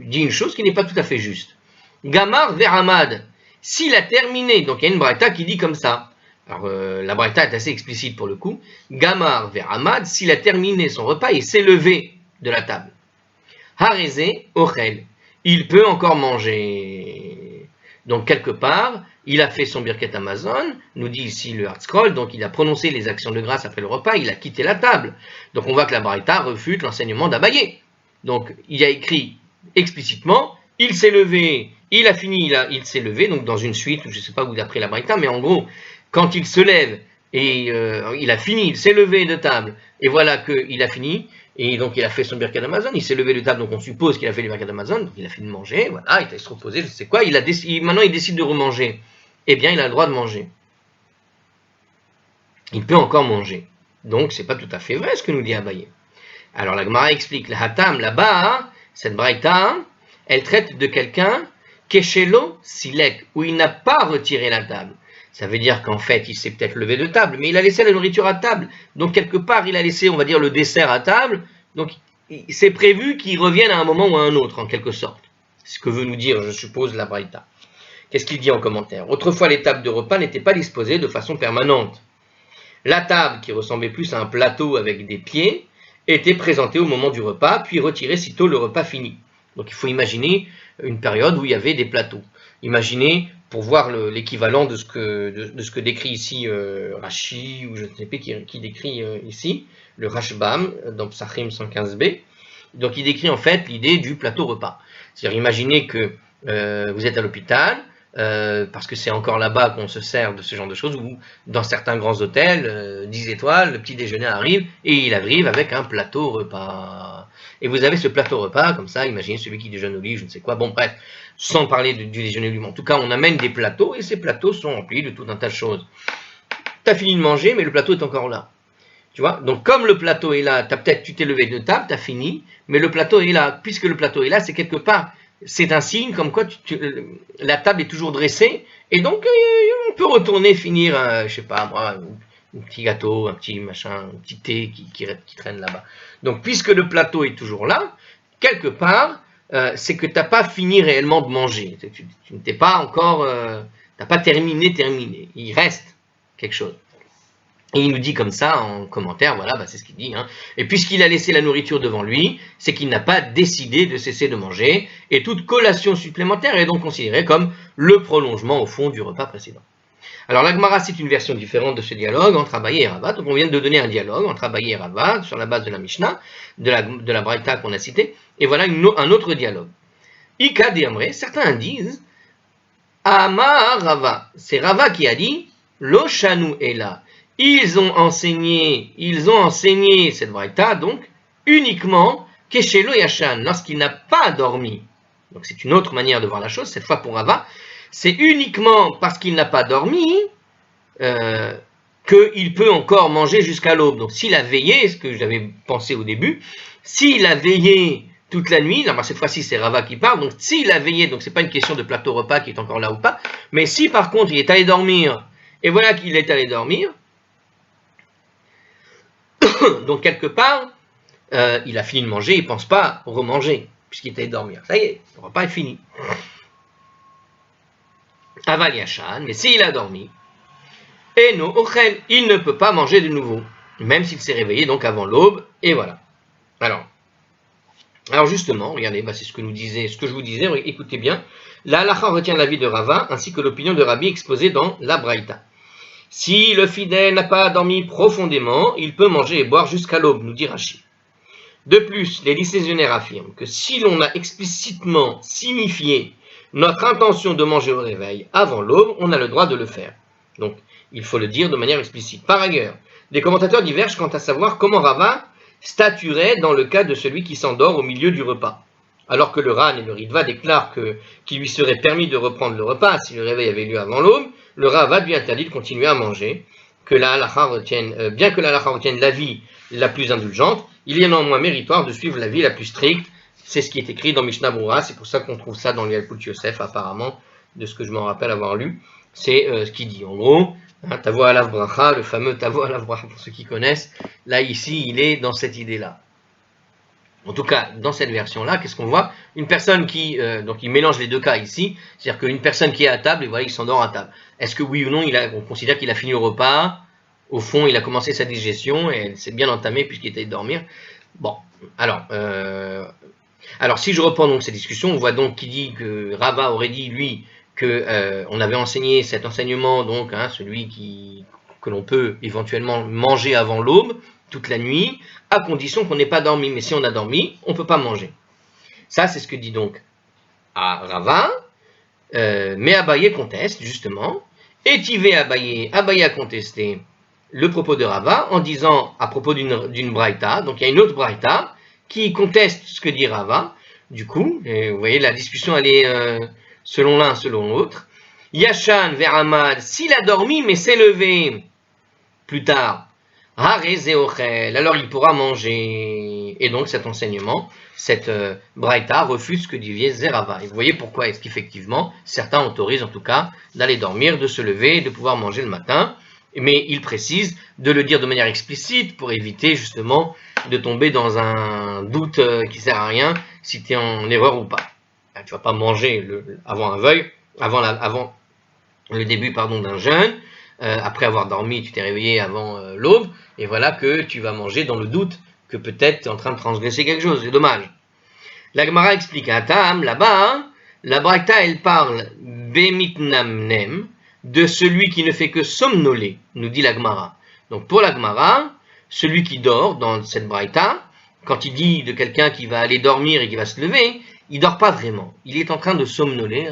dit une chose qui n'est pas tout à fait juste. Gamar ve'amad. S'il a terminé, donc il y a une braïta qui dit comme ça. Alors la braïta est assez explicite pour le coup. Gamar ve'amad, s'il a terminé son repas et s'est levé de la table. Hareze ochel. Il peut encore manger. Donc quelque part, il a fait son Birket Hamazon, nous dit ici le Hartzkol, donc il a prononcé les actions de grâce après le repas, il a quitté la table. Donc on voit que la Braïta refute l'enseignement d'Abaye. Donc il a écrit explicitement, il s'est levé, il a fini, il s'est levé, donc dans une suite, je ne sais pas où d'après la Braïta, mais en gros, quand il se lève et il a fini, il s'est levé de table, et voilà qu'il a fini, et donc il a fait son Birkat Hamazon, il s'est levé de table, donc on suppose qu'il a fait le Birkat Hamazon, donc il a fini de manger, voilà, il a se reposer, je sais quoi, maintenant il décide de remanger. Eh bien il a le droit de manger. Il peut encore manger. Donc c'est pas tout à fait vrai ce que nous dit Abaye. Alors la Gemara explique, la Hatam là-bas, cette Braïta, elle traite de quelqu'un Keshelo Silek, où il n'a pas retiré la table. Ça veut dire qu'en fait, il s'est peut-être levé de table, mais il a laissé la nourriture à table. Donc, quelque part, il a laissé, on va dire, le dessert à table. Donc, c'est prévu qu'il revienne à un moment ou à un autre, en quelque sorte. C'est ce que veut nous dire, je suppose, la Braïta. Qu'est-ce qu'il dit en commentaire? Autrefois, les tables de repas n'étaient pas disposées de façon permanente. La table, qui ressemblait plus à un plateau avec des pieds, était présentée au moment du repas, puis retirée sitôt le repas fini. Donc il faut imaginer une période où il y avait des plateaux. Imaginez, pour voir l'équivalent de ce que décrit ici Rashi, ou je ne sais pas qui décrit ici, le Rashbam, dans Psachim 115b. Donc il décrit en fait l'idée du plateau repas. C'est-à-dire imaginez que vous êtes à l'hôpital, parce que c'est encore là-bas qu'on se sert de ce genre de choses, ou dans certains grands hôtels, 10 étoiles, le petit déjeuner arrive, et il arrive avec un plateau repas. Et vous avez ce plateau repas, comme ça, imaginez celui qui déjeune au lit, je ne sais quoi, bon bref, sans parler du déjeuner du monde. En tout cas, on amène des plateaux, et ces plateaux sont remplis de tout un tas de choses. Tu as fini de manger, mais le plateau est encore là. Tu vois? Donc comme le plateau est là, tu t'es levé de table, tu as fini, mais le plateau est là. Puisque le plateau est là, c'est quelque part, c'est un signe comme quoi la table est toujours dressée, et donc on peut retourner finir, je sais pas moi, un petit gâteau, un petit machin, un petit thé qui traîne là-bas. Donc puisque le plateau est toujours là, quelque part, c'est que tu n'as pas fini réellement de manger. Tu ne t'es pas encore, tu n'as pas terminé. Il reste quelque chose. Et il nous dit comme ça en commentaire, voilà, c'est ce qu'il dit. Hein. Et puisqu'il a laissé la nourriture devant lui, c'est qu'il n'a pas décidé de cesser de manger, et toute collation supplémentaire est donc considérée comme le prolongement au fond du repas précédent. Alors la Gemara cite une version différente de ce dialogue entre Abaye et Rava. Donc on vient de donner un dialogue entre Abaye et Rava sur la base de la Mishnah, de la Braïta qu'on a citée, et voilà un autre dialogue. Ika de Amre, certains disent, Ama Rava, c'est Rava qui a dit, Lo Shanu Ela. Ils ont enseigné cette Braïta, donc, uniquement Keshelo Yashan, lorsqu'il n'a pas dormi. Donc c'est une autre manière de voir la chose, cette fois pour Rava. C'est uniquement parce qu'il n'a pas dormi qu'il peut encore manger jusqu'à l'aube. Donc s'il a veillé, ce que j'avais pensé au début, s'il a veillé toute la nuit, cette fois-ci c'est Rava qui parle, donc s'il a veillé, donc c'est pas une question de plateau repas qui est encore là ou pas, mais si par contre il est allé dormir, et voilà qu'il est allé dormir, donc quelque part, il a fini de manger, il ne pense pas remanger, puisqu'il était dormir. Ça y est, le repas est fini. Aval Yashan, mais s'il a dormi, et no ochel, il ne peut pas manger de nouveau, même s'il s'est réveillé donc avant l'aube, et voilà. Alors justement, regardez, c'est ce que je vous disais, écoutez bien, la halakha retient l'avis de Rava, ainsi que l'opinion de Rabbi exposée dans la Braïta. Si le fidèle n'a pas dormi profondément, il peut manger et boire jusqu'à l'aube, nous dit Rashi. De plus, les lycésionnaires affirment que si l'on a explicitement signifié notre intention de manger au réveil avant l'aube, on a le droit de le faire. Donc, il faut le dire de manière explicite. Par ailleurs, les commentateurs divergent quant à savoir comment Rava statuerait dans le cas de celui qui s'endort au milieu du repas. Alors que le Ran et le Ritva déclarent qu'il lui serait permis de reprendre le repas si le réveil avait lieu avant l'aube, le Rava lui interdit de continuer à manger, bien que la halakha retienne l'avis la plus indulgente, il est néanmoins méritoire de suivre l'avis la plus stricte. C'est ce qui est écrit dans Mishnah Brura, c'est pour ça qu'on trouve ça dans l'Yalkut Yosef, apparemment, de ce que je m'en rappelle avoir lu. C'est ce qu'il dit. En gros, Tavo alav bracha, le fameux Tavo alav bracha, pour ceux qui connaissent, là, ici, il est dans cette idée-là. En tout cas, dans cette version-là, qu'est-ce qu'on voit? Une personne donc il mélange les deux cas ici, c'est-à-dire qu'une personne qui est à table, et voilà, il s'endort à table. Est-ce que oui ou non, on considère qu'il a fini le repas? Au fond, il a commencé sa digestion, et elle s'est bien entamée puisqu'il était allé dormir. Bon, alors si je reprends donc cette discussion, on voit donc qu'il dit que Rava aurait dit, lui, qu'on avait enseigné cet enseignement, donc celui que l'on peut éventuellement manger avant l'aube, toute la nuit, à condition qu'on n'ait pas dormi. Mais si on a dormi, on ne peut pas manger. Ça, c'est ce que dit donc Rava, mais Abaye conteste, justement. Et Tivé Abaye a contesté le propos de Rava en disant, à propos d'une braïta, donc il y a une autre braïta qui conteste ce que dit Rava. Du coup, vous voyez, la discussion, elle est selon l'un, selon l'autre. Yashan vers Amad, s'il a dormi mais s'est levé plus tard, alors il pourra manger. Et donc cet enseignement, cette braïta refuse ce que dit Zerava. Et vous voyez pourquoi est-ce qu'effectivement, certains autorisent en tout cas d'aller dormir, de se lever et de pouvoir manger le matin. Mais il précise de le dire de manière explicite pour éviter justement de tomber dans un doute qui sert à rien si tu es en erreur ou pas. Tu vas pas manger avant le début d'un jeûne, après avoir dormi, tu t'es réveillé avant l'aube, et voilà que tu vas manger dans le doute que peut-être tu es en train de transgresser quelque chose, c'est dommage. La Gemara explique un tam, là-bas, hein, la Braïta, elle parle bemitnamnem, de celui qui ne fait que somnoler, nous dit la Gemara. Donc pour la Gemara, celui qui dort dans cette Braïta, quand il dit de quelqu'un qui va aller dormir et qui va se lever, il dort pas vraiment. Il est en train de somnoler,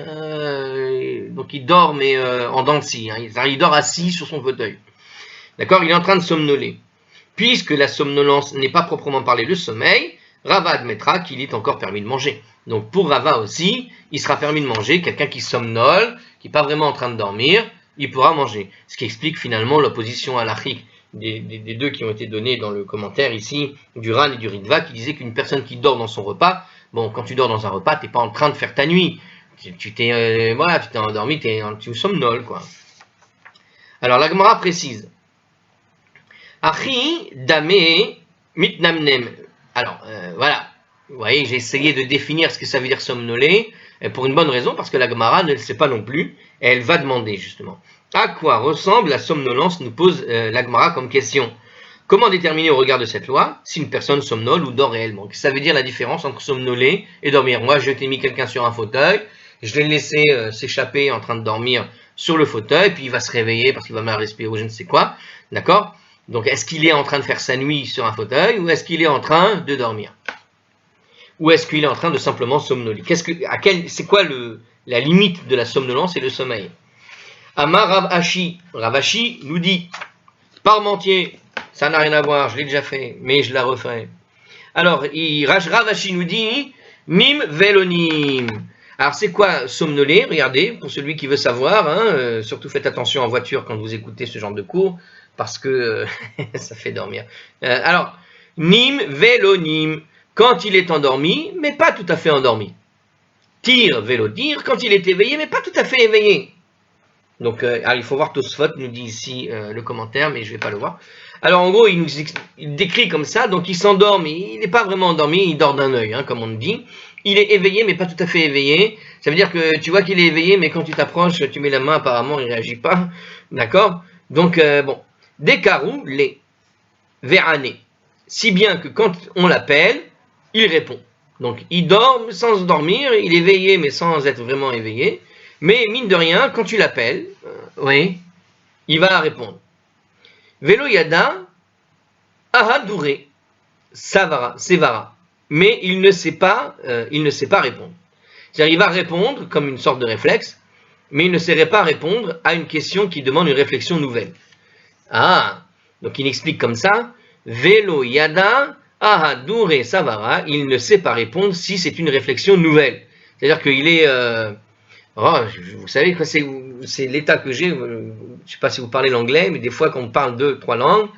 donc il dort mais en dents de scie, hein, il dort assis sur son fauteuil. D'accord, il est en train de somnoler. Puisque la somnolence n'est pas proprement parlé le sommeil, Rava admettra qu'il est encore permis de manger. Donc pour Rava aussi, il sera permis de manger, quelqu'un qui somnole, qui n'est pas vraiment en train de dormir, il pourra manger. Ce qui explique finalement l'opposition halachique des deux qui ont été donnés dans le commentaire ici, du Ran et du Ritva, qui disait qu'une personne qui dort dans son repas, bon, quand tu dors dans un repas, tu n'es pas en train de faire ta nuit. Tu t'es endormi, tu somnoles, quoi. Alors la Gemara précise. Achi dame mitnamnem. Alors, voilà. Vous voyez, j'ai essayé de définir ce que ça veut dire somnoler, pour une bonne raison, parce que la Gemara ne le sait pas non plus, et elle va demander justement. À quoi ressemble la somnolence, nous pose la Gemara comme question. Comment déterminer au regard de cette loi si une personne somnole ou dort réellement? Ça veut dire la différence entre somnoler et dormir. Moi, je t'ai mis quelqu'un sur un fauteuil, je l'ai laissé s'échapper en train de dormir sur le fauteuil, puis il va se réveiller parce qu'il va mal respirer ou je ne sais quoi, d'accord? Donc, est-ce qu'il est en train de faire sa nuit sur un fauteuil ou est-ce qu'il est en train de dormir? Ou est-ce qu'il est en train de simplement somnoler? C'est quoi la limite de la somnolence et le sommeil? Amar Ravashi nous dit, parmentier, ça n'a rien à voir, je l'ai déjà fait, mais je la referai. Alors, Ravashi nous dit, mim velonim. Alors, c'est quoi somnoler? Regardez, pour celui qui veut savoir, hein, surtout faites attention en voiture quand vous écoutez ce genre de cours, parce que ça fait dormir. Alors, nim velonim, quand il est endormi, mais pas tout à fait endormi. Tir velodir, quand il est éveillé, mais pas tout à fait éveillé. Donc, il faut voir Tosfot, nous dit ici le commentaire, mais je ne vais pas le voir. Alors, en gros, il décrit comme ça, donc il s'endort, mais il n'est pas vraiment endormi, il dort d'un œil, hein, comme on dit. Il est éveillé, mais pas tout à fait éveillé. Ça veut dire que tu vois qu'il est éveillé, mais quand tu t'approches, tu mets la main, apparemment, il ne réagit pas. D'accord? Donc, bon. Décarou, les vérané. Si bien que quand on l'appelle, il répond. Donc, il dort sans dormir, il est éveillé, mais sans être vraiment éveillé. Mais mine de rien, quand tu l'appelles, oui, il va répondre. Velo yada, ahaduré, savara, sevara. Mais il ne sait pas répondre. C'est-à-dire, il va répondre comme une sorte de réflexe, mais il ne saurait pas répondre à une question qui demande une réflexion nouvelle. Ah, donc il explique comme ça. Velo yada, ahaduré, savara. Il ne sait pas répondre si c'est une réflexion nouvelle. C'est-à-dire qu'il est vous savez quoi, c'est l'état que j'ai. Je ne sais pas si vous parlez l'anglais, mais des fois quand on parle 2-3 langues,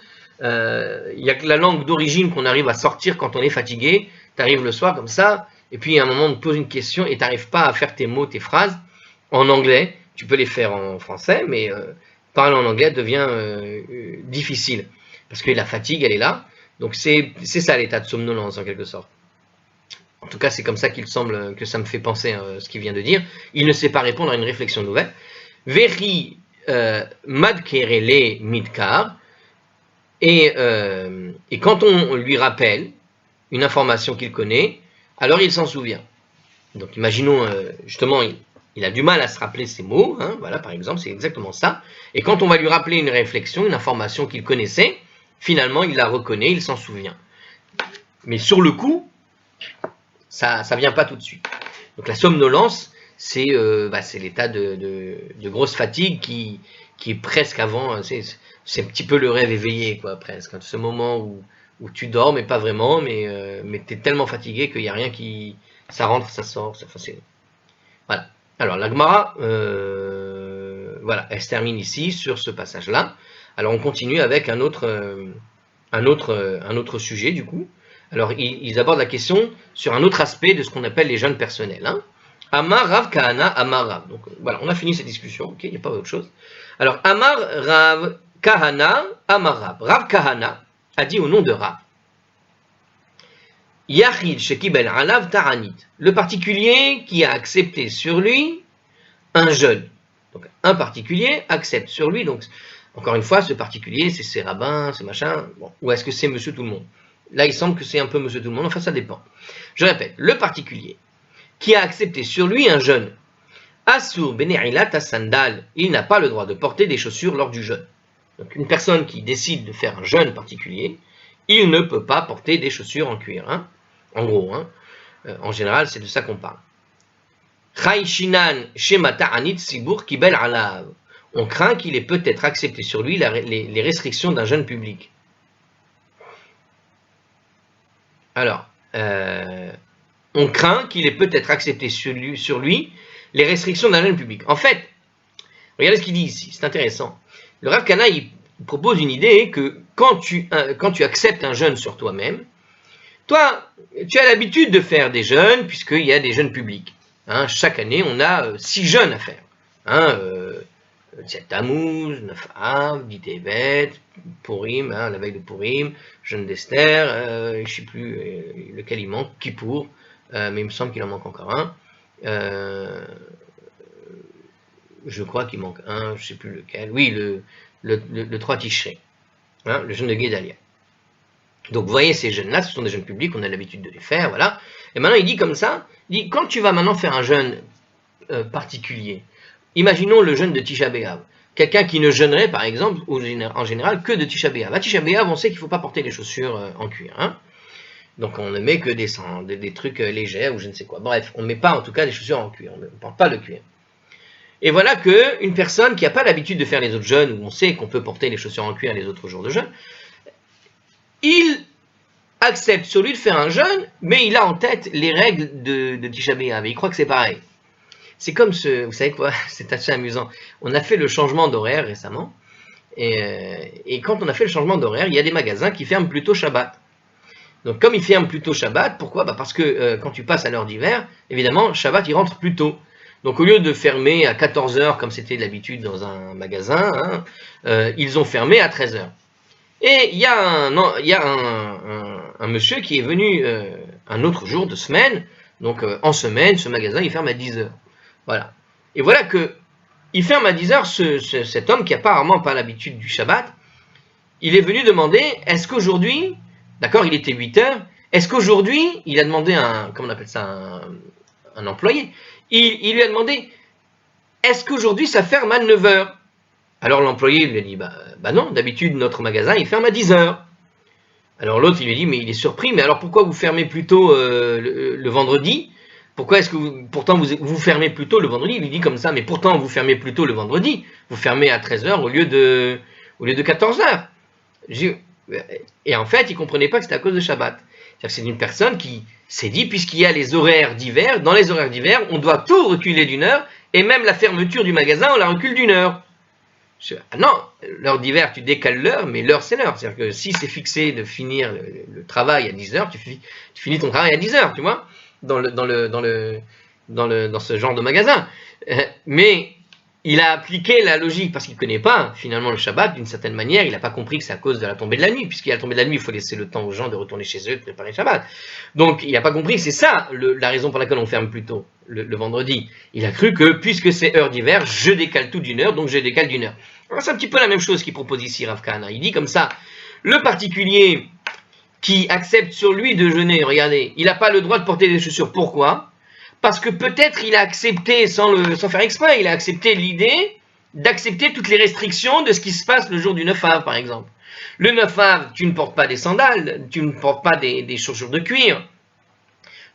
il n'y a que la langue d'origine qu'on arrive à sortir quand on est fatigué. Tu arrives le soir comme ça, et puis à un moment on te pose une question et tu n'arrives pas à faire tes mots, tes phrases en anglais. Tu peux les faire en français, mais parler en anglais devient difficile parce que la fatigue elle est là. Donc c'est ça l'état de somnolence en quelque sorte. En tout cas, c'est comme ça qu'il semble que ça me fait penser ce qu'il vient de dire. Il ne sait pas répondre à une réflexion nouvelle. Veri madkerele midkar. Et quand on lui rappelle une information qu'il connaît, alors il s'en souvient. Donc imaginons, justement, il a du mal à se rappeler ces mots. Hein, voilà, par exemple, c'est exactement ça. Et quand on va lui rappeler une réflexion, une information qu'il connaissait, finalement, il la reconnaît, il s'en souvient. Mais sur le coup, ça vient pas tout de suite. Donc la somnolence, c'est l'état de grosse fatigue qui est presque avant, c'est un petit peu le rêve éveillé, quoi, presque. Ce moment où tu dors, mais pas vraiment, mais tu es tellement fatigué qu'il n'y a rien qui... Ça rentre, ça sort, voilà. Alors la Gemara, voilà, elle se termine ici, sur ce passage-là. Alors on continue avec un autre un autre sujet du coup. Alors ils abordent la question sur un autre aspect de ce qu'on appelle les jeûnes personnels. Hein. Amar Rav Kahana Amar Rav. Donc voilà, on a fini cette discussion, ok, il n'y a pas autre chose. Alors Amar Rav Kahana Amar Rav. Rav Kahana a dit au nom de Rav. Yachid Shekibel Alav Taranit. Le particulier qui a accepté sur lui un jeûne. Donc un particulier accepte sur lui, donc encore une fois, ce particulier, c'est ses rabbins, ce machin, bon, ou est-ce que c'est monsieur tout le monde? Là, il semble que c'est un peu monsieur tout le monde, enfin ça dépend. Je répète, le particulier qui a accepté sur lui un jeûne, Asur Bene'ilat Sandal, il n'a pas le droit de porter des chaussures lors du jeûne. Donc une personne qui décide de faire un jeûne particulier, il ne peut pas porter des chaussures en cuir. Hein, en gros, hein, en général, c'est de ça qu'on parle. Chayshinan Shema Ta'anit Sibur Kibel Alav. On craint qu'il ait peut-être accepté sur lui les restrictions d'un jeûne public. Alors, on craint qu'il ait peut-être accepté sur lui les restrictions d'un jeûne public. En fait, regardez ce qu'il dit ici, c'est intéressant. Le Rav Kahana, il propose une idée que quand tu acceptes un jeûne sur toi-même, toi, tu as l'habitude de faire des jeûnes, puisqu'il y a des jeûnes publics. Hein, chaque année, on a 6 jeûnes à faire. Hein, 7 Tammuz, 9 Av, 10 Tevet, Purim, hein, la veille de Purim, jeûne d'Esther, je ne sais plus lequel il manque, Kippour, mais il me semble qu'il en manque encore un. Je crois qu'il manque un, je ne sais plus lequel. Oui, le 3 Tishrei, hein, le jeûne de Guédalia. Donc vous voyez, ces jeûnes-là, ce sont des jeûnes publics, on a l'habitude de les faire, voilà. Et maintenant, il dit comme ça, il dit, quand tu vas maintenant faire un jeûne particulier, imaginons le jeûne de Tisha B'Av. Quelqu'un qui ne jeûnerait, par exemple, en général, que de Tisha B'Av. À Tisha B'Av, on sait qu'il ne faut pas porter les chaussures en cuir. Hein. Donc on ne met que des trucs légers ou je ne sais quoi. Bref, on ne met pas en tout cas des chaussures en cuir. On ne porte pas le cuir. Et voilà qu'une personne qui n'a pas l'habitude de faire les autres jeûnes, où on sait qu'on peut porter les chaussures en cuir les autres jours de jeûne, il accepte sur lui de faire un jeûne, mais il a en tête les règles de Tisha B'Av. Il croit que c'est pareil. C'est comme vous savez quoi, c'est assez amusant. On a fait le changement d'horaire récemment, et quand on a fait le changement d'horaire, il y a des magasins qui ferment plutôt Shabbat. Donc comme ils ferment plutôt Shabbat, pourquoi? Parce que quand tu passes à l'heure d'hiver, évidemment, Shabbat il rentre plus tôt. Donc au lieu de fermer à 14h comme c'était l'habitude dans un magasin, hein, ils ont fermé à 13h. Et il y a un monsieur qui est venu un autre jour de semaine, donc en semaine, ce magasin il ferme à 10h. Voilà. Et voilà que il ferme à 10h, cet homme qui apparemment pas l'habitude du Shabbat, il est venu demander, est-ce qu'aujourd'hui, d'accord, il était 8h, est-ce qu'aujourd'hui, il a demandé comment on appelle ça, un employé, il lui a demandé, est-ce qu'aujourd'hui ça ferme à 9h? Alors l'employé lui a dit, bah non, d'habitude notre magasin il ferme à 10h. Alors l'autre il lui a dit, mais il est surpris, mais alors pourquoi vous fermez plutôt le vendredi? Pourquoi est-ce que pourtant vous fermez plutôt le vendredi? Il lui dit comme ça, mais pourtant vous fermez plutôt le vendredi. Vous fermez à 13h au lieu de 14h. Et en fait, il ne comprenait pas que c'était à cause de Shabbat. C'est-à-dire que c'est une personne qui s'est dit, puisqu'il y a les horaires d'hiver, dans les horaires d'hiver, on doit tout reculer d'une heure, et même la fermeture du magasin, on la recule d'une heure. Non, l'heure d'hiver, tu décales l'heure, mais l'heure, c'est l'heure. C'est-à-dire que si c'est fixé de finir le travail à 10h, tu finis ton travail à 10h, tu vois, dans ce genre de magasin. Mais il a appliqué la logique parce qu'il ne connaît pas finalement le Shabbat d'une certaine manière. Il n'a pas compris que c'est à cause de la tombée de la nuit, puisqu'il y a la tombée de la nuit, il faut laisser le temps aux gens de retourner chez eux, de préparer le Shabbat. Donc il n'a pas compris que c'est ça la raison pour laquelle on ferme plus tôt le vendredi. Il a cru que puisque c'est heure d'hiver, je décale tout d'une heure, donc je décale d'une heure. Alors c'est un petit peu la même chose qu'il propose ici Rav Kahana. Il dit comme ça, le particulier qui accepte sur lui de jeûner, regardez, il n'a pas le droit de porter des chaussures. Pourquoi? Parce que peut-être il a accepté, sans faire exprès, il a accepté l'idée d'accepter toutes les restrictions de ce qui se passe le jour du 9 Av, par exemple. Le 9 Av, tu ne portes pas des sandales, tu ne portes pas des chaussures de cuir.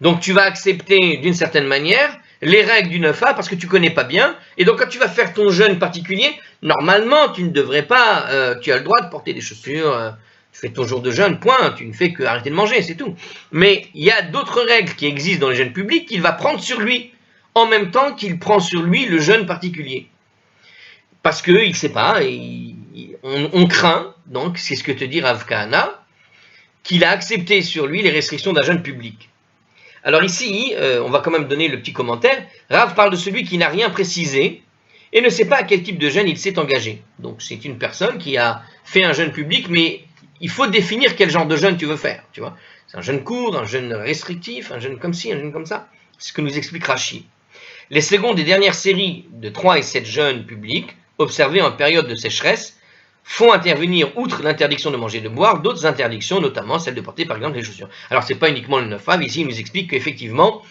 Donc tu vas accepter d'une certaine manière les règles du 9 Av parce que tu ne connais pas bien. Et donc quand tu vas faire ton jeûne particulier, normalement tu ne devrais pas, tu as le droit de porter des chaussures. Tu fais ton jour de jeûne, point, tu ne fais que arrêter de manger, c'est tout. Mais il y a d'autres règles qui existent dans les jeûnes publics qu'il va prendre sur lui, en même temps qu'il prend sur lui le jeûne particulier. Parce qu'il ne sait pas, on craint, donc c'est ce que te dit Rav Kahana, qu'il a accepté sur lui les restrictions d'un jeûne public. Alors ici, on va quand même donner le petit commentaire. Rav parle de celui qui n'a rien précisé et ne sait pas à quel type de jeûne il s'est engagé. Donc c'est une personne qui a fait un jeûne public, mais il faut définir quel genre de jeûne tu veux faire. Tu vois, c'est un jeûne court, un jeûne restrictif, un jeûne comme ci, un jeûne comme ça. C'est ce que nous explique Rashi. Les secondes et dernières séries de 3 et 7 jeûnes publics, observés en période de sécheresse, font intervenir, outre l'interdiction de manger et de boire, d'autres interdictions, notamment celle de porter par exemple les chaussures. Alors c'est pas uniquement le 9 av, ici il nous explique qu'effectivement,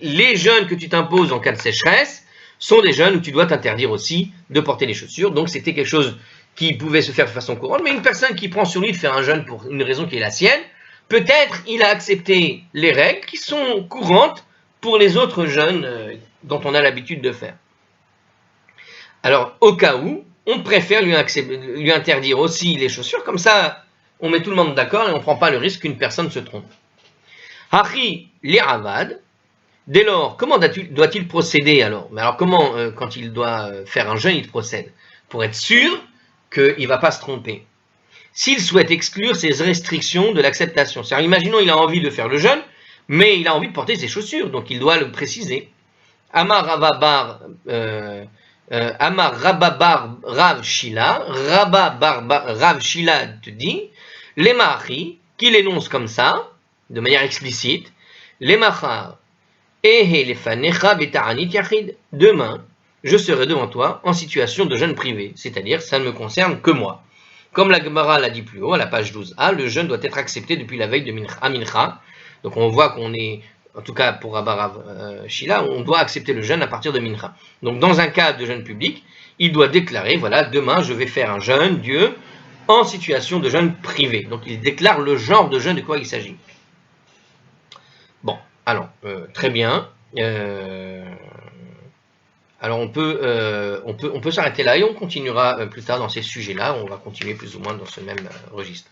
les jeûnes que tu t'imposes en cas de sécheresse sont des jeûnes où tu dois t'interdire aussi de porter les chaussures, donc c'était quelque chose qui pouvait se faire de façon courante, mais une personne qui prend sur lui de faire un jeûne pour une raison qui est la sienne, peut-être il a accepté les règles qui sont courantes pour les autres jeûnes dont on a l'habitude de faire. Alors au cas où, on préfère lui interdire aussi les chaussures, comme ça on met tout le monde d'accord et on ne prend pas le risque qu'une personne se trompe. Hachi li'avad, dès lors, comment doit-il procéder alors? Mais alors comment, quand il doit faire un jeûne, il procède? Pour être sûr qu'il ne va pas se tromper. S'il souhaite exclure ces restrictions de l'acceptation, c'est-à-dire imaginons il a envie de faire le jeûne, mais il a envie de porter ses chaussures, donc il doit le préciser. Amar Ravabar Amar Rababar Rav Shila, Rababar Rav Shila te dit, les Mahi, qu'il énonce comme ça, de manière explicite, les Mahar, Ehe lefanecha beta'anit yachid, demain, je serai devant toi en situation de jeûne privé, c'est-à-dire ça ne me concerne que moi. Comme la Gemara l'a dit plus haut, à la page 12a, le jeûne doit être accepté depuis la veille de Mincha, donc on voit qu'on est, en tout cas pour Rabarav Shila, on doit accepter le jeûne à partir de Mincha. Donc dans un cas de jeûne public, il doit déclarer, voilà, demain je vais faire un jeûne, Dieu, en situation de jeûne privé. Donc il déclare le genre de jeûne de quoi il s'agit. Bon, alors, très bien. Alors on peut s'arrêter là et on continuera plus tard dans ces sujets-là. On va continuer plus ou moins dans ce même registre.